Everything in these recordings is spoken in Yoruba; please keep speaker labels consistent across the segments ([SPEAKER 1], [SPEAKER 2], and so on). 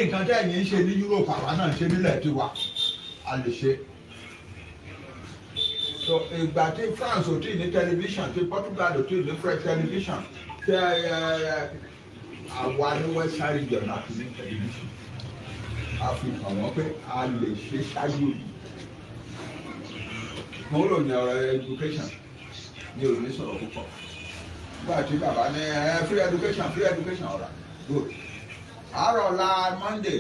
[SPEAKER 1] nǹkan tẹ́ ẹ̀yin ń ṣe ní Europe àwa náà ń ṣe nílẹ̀ tiwa a lè ṣe. So ìgbà tí France ò tí ní tẹlifíṣàn tí Portugal ò tí ní French tẹlifíṣàn tẹ àwa ní West Side region àti ní tẹlifíṣàn a fi hàn wọ́n pé a lè ṣe ṣáájú yìí. Mo ń ròyìn ọ̀rọ̀ education ní òní sọ̀rọ̀ púpọ̀. Nígbà tí bàbá ní free education ọ̀rà good. Àárọ̀ la Monday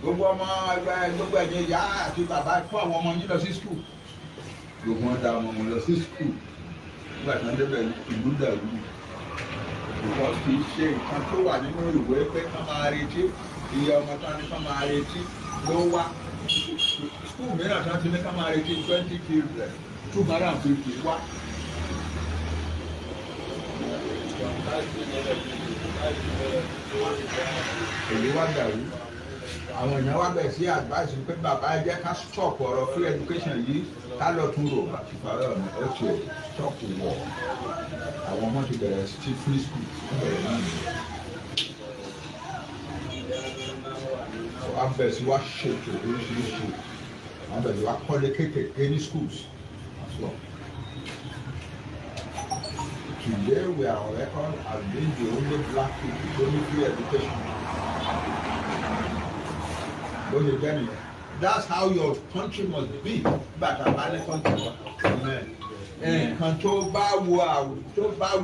[SPEAKER 1] gbogbo ọmọ ẹgbẹ́ gbogbo ẹ̀jẹ̀ ìyá àti bàbá fún àwọn ọmọ yín lọ sí school. Gbogbo wọn da ọmọ wọn lọ sí school. Nígbà tí wọ́n débẹ̀ ìlú dàrú. Ìwọ́n kì í ṣe nǹkan tó wà nínú ìwé pé ká máa retí iye ọmọ tó ní ká máa retí ló wá. School mìíràn tí wọ́n ti ní ká máa retí 20 children 250 wá. Èyí wá dàrú. Àwọn èèyàn wá bẹ̀ sí advice pé bàbá ẹ jẹ́ ká stop ọ̀rọ̀ free education yìí ká lọ tún rò àti fàárọ̀ ọ̀nà ó ṣe stop wọ̀. Àwọn ọmọ ti bẹ̀rẹ̀ sí free school bẹ̀rẹ̀ náà nìyẹn. Wọ́n bẹ̀ sí wá ṣètò oríṣiríṣi. Wọ́n bẹ̀ sí wá kọ́lé kéékèèké ní schools as well. Today we are on record as being the only black people with only free education. That's how your country must be. But our country, nǹkan tó bá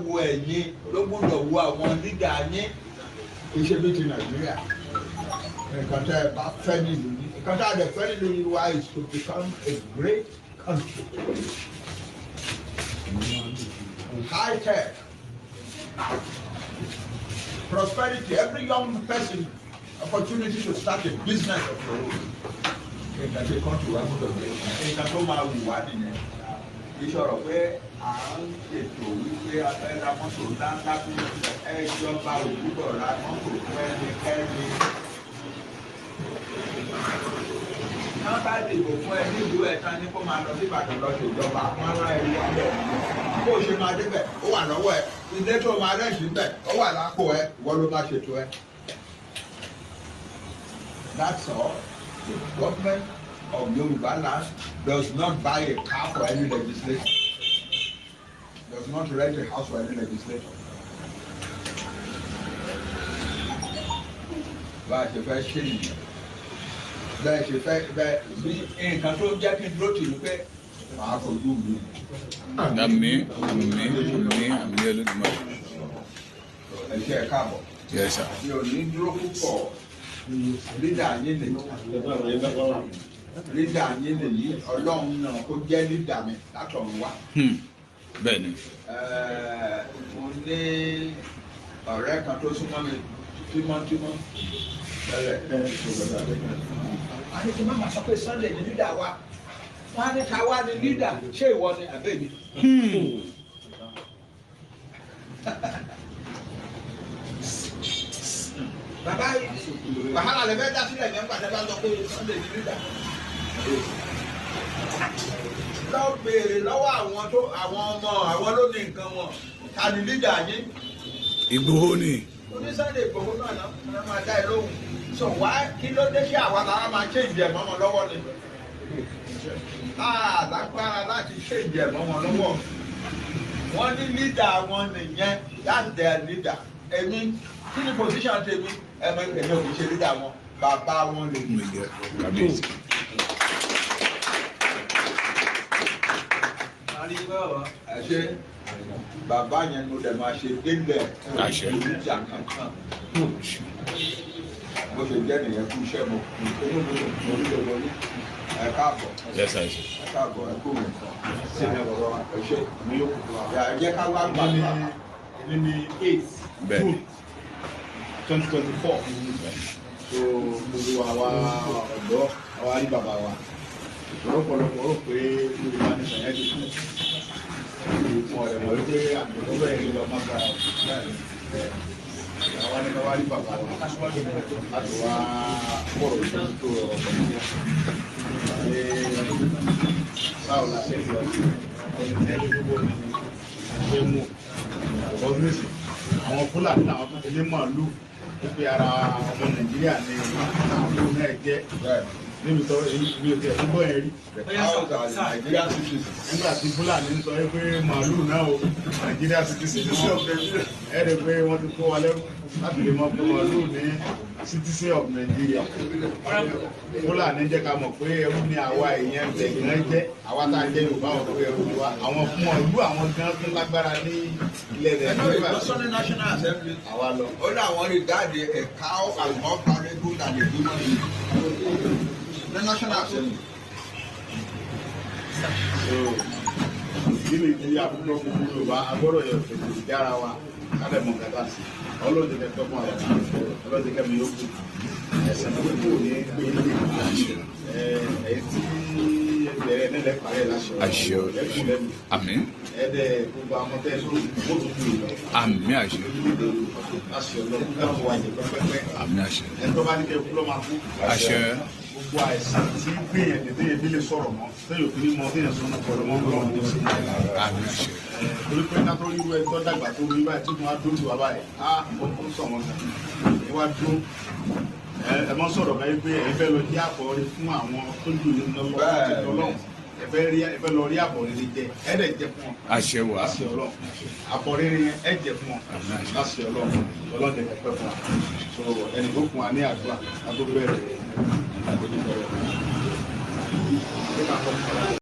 [SPEAKER 1] wo ẹ̀yin ló gbọ́dọ̀ wo àwọn leader yín. Iṣẹ́ bí ti Nàìjíríà. Nǹkan tó ẹ bá fẹ́ nílùú yìí. Nǹkan tó àdẹ fẹ́ nílùú yìí wá is to become a great country. High tech, prosperity, every young person opportunity to start a business of your own. Nǹkan tí kan tó wá gbọ́dọ̀ gbé nǹkan tó máa wù wá nìyẹn. Ìṣòro pé à ń ṣètò wípé abẹ́rẹ́ mọ́tò ńláńlá fún ẹjọba òwúrọ̀ ra mọ́tò fún ẹnikẹ́ni. Náà bá dìbò fún ẹ nílùú ẹ̀ tán ní kó máa lọ sí Ìbàdàn lọ ṣèjọba fún ara ẹ̀rú wa bẹ̀. Bó ṣe máa débẹ̀ ó wà lọ́wọ́ ẹ ilé tó máa rẹ́ǹtì bẹ̀ ó wà lápò ẹ ìwọ ló máa ṣètò ẹ. That's all. The government of Yoruba land does not buy a car for any legislation. Does not rent a house for any legislation. Bá a ṣe fẹ́ ṣe nìyẹn. Bẹ́ẹ̀ ṣe fẹ́ bẹ́ẹ̀ bí nǹkan tó jẹ́ kí n dúró tì í pé màá fojú mi.
[SPEAKER 2] Àmín Olódùmarè.
[SPEAKER 1] Ẹ ṣé ẹ káàbọ̀.
[SPEAKER 2] Yes sir.
[SPEAKER 1] Mi ò ní dúró púpọ̀. Lídà yín nìyí. Lídà yín nìyí. Ọlọ́run náà kó jẹ́ lídà mi látọ̀run wá.
[SPEAKER 2] Bẹ́ẹ̀ni.
[SPEAKER 1] Mo ní ọ̀rẹ́ kan tó súnmọ́ mi tímọ́tímọ́. A ní kí má máa sọ pé Sunday ni lídà wa. Wọ́n á ní ká wá ní lídà. Ṣé ìwọ ni àbẹ́ mi? Bàbá wàhálà lè fẹ́ dá sílẹ̀ yẹn pàṣẹ bá sọ pé Sunday ni lídà. Lọ béèrè lọ́wọ́ àwọn ọmọ àwọn ló ní nǹkan wọn. Ta ni lídà yín?
[SPEAKER 2] Ìgbòho ni.
[SPEAKER 1] Oní Sunday Ìgbòho náà náà máa dá ẹ lóhùn. So wá kí ló dé sí àwa lára máa ṣe ìjẹ̀ mọ́ wọn lọ́wọ́ ni? Lágbára láti ṣe ìjẹ̀ mọ́ wọn lọ́wọ́. Wọ́n ní lídà wọn nìyẹn, that's their leader. Èmi kí ni position tèmi? Èmi ò kì í ṣe lídà wọn, bàbá wọn lè ní. Ẹ ṣe bàbá yẹn ló dẹ̀ máa ṣe délẹ̀ ìjà kankan. Bó ṣe jẹ́ nìyẹn kú iṣẹ́ mọ́. Ẹ káàbọ̀. Ẹ káàbọ̀ ẹ kú mi. Ẹ ṣe ẹ jẹ́ ká wá gbà ní
[SPEAKER 3] 8 June 2024. So gbogbo àwa ọ̀dọ́ àwa rí bàbá wa. Ọ̀pọ̀lọpọ̀ rò pé Yorùbá ní sàyẹ́ ti kú. Wọ́n rẹ̀ mọ̀ wípé àgbẹ̀dọ́ bẹ̀rẹ̀ ní lọ́mọ gba àwa ní ká wá rí bàbá wa láti wá bọ̀rọ̀ ìṣẹ́jú tó ọ̀pọ̀ nígbà. Báwo la ṣe ń lọ sí ẹni gbogbo ṣe mú ọdún èsì àwọn Fúlàní làwọn tó ti lé màálù pé ara ọmọ Nàìjíríà ní àwọn náà jẹ́ níbi tó ibi òkè tó gbọ́ yẹn rí.
[SPEAKER 1] Nàìjíríà citizen.
[SPEAKER 3] Nígbà tí Fúlàní ń sọ pé màálù náà o Nàìjíríà citizen ẹ rẹ̀ pé wọ́n ti kó wa lẹ́rú láti lè mọ̀ pé màálù ní citizen of Nigeria. Fúlàní jẹ́ ká mọ̀ pé ẹrú ni àwa èèyàn tẹ̀gbọ́n jẹ́ àwa tá a jẹ́ Yorùbá wọn pé ẹrú ni wa àwọn fún wọn ìlú àwọn gan tó lágbára ní ilẹ̀ Nàìjíríà.
[SPEAKER 1] Ìlọsọ́ní National Assembly.
[SPEAKER 3] Àwa lọ.
[SPEAKER 1] Ó ní àwọn regard a cow as more valuable than a human being. The National Assembly.
[SPEAKER 3] Nínú ìdílé àbúrò gbogbo Yorùbá agbọ́dọ̀ yọ ìdára wa kálẹ̀ mọ̀ kàtà sí ọlọ́dẹ kẹtọ́ fún àwọn ọlọ́dẹ kẹmi yóò kú ẹ̀sẹ̀ tó kú ní pé ẹ̀ tí ẹ̀rẹ̀ nílẹ̀ parẹ́ láṣẹ ẹ̀kú lẹ́nu
[SPEAKER 2] àmín
[SPEAKER 3] ẹ̀dẹ̀ gbogbo amọ̀tẹ́ ló mọ́tò kú ìlọ
[SPEAKER 2] àmín àṣẹ
[SPEAKER 3] láṣẹ ọlọ́dún káfọ́ wáyé pẹ́pẹ́pẹ́
[SPEAKER 2] àmín àṣẹ
[SPEAKER 3] ẹ̀tọ́ bá ní kẹ́ kú lọ́ máa kú
[SPEAKER 2] àṣẹ
[SPEAKER 3] gbogbo àìsàn tí gbìyànjú tí ebi lè sọ̀rọ̀ mọ́ tẹ́yọ̀ kí ni mọ́ tẹ́yọ̀ sọ́nà pọ̀lọ́ mọ́ lọ́wọ́ ní oṣù
[SPEAKER 2] àmín àṣẹ
[SPEAKER 3] torí pé ká tó rí irú ẹjọ́ dàgbà tó rí báyìí tó tún wá dúró wá báyìí á ó sọ wọn kan ẹ wá dúró ẹ mọ sọ̀rọ̀ báyìí pé ẹ fẹ́ lọ jí àbọ̀ rí fún àwọn tó jù ní lọ́wọ́ ẹ fẹ́ lọ rí àbọ̀ rere jẹ ẹ dẹ̀ jẹ fún wọn.
[SPEAKER 2] àṣẹ wà
[SPEAKER 3] láṣẹ Ọlọ́run àbọ̀ rere yẹn ẹ jẹ fún wọn láṣẹ Ọlọ́run Ọlọ́run tẹ̀ pẹ́ fún wa so ẹnì tó fún wa ní àdúrà ká tó bẹ̀rẹ̀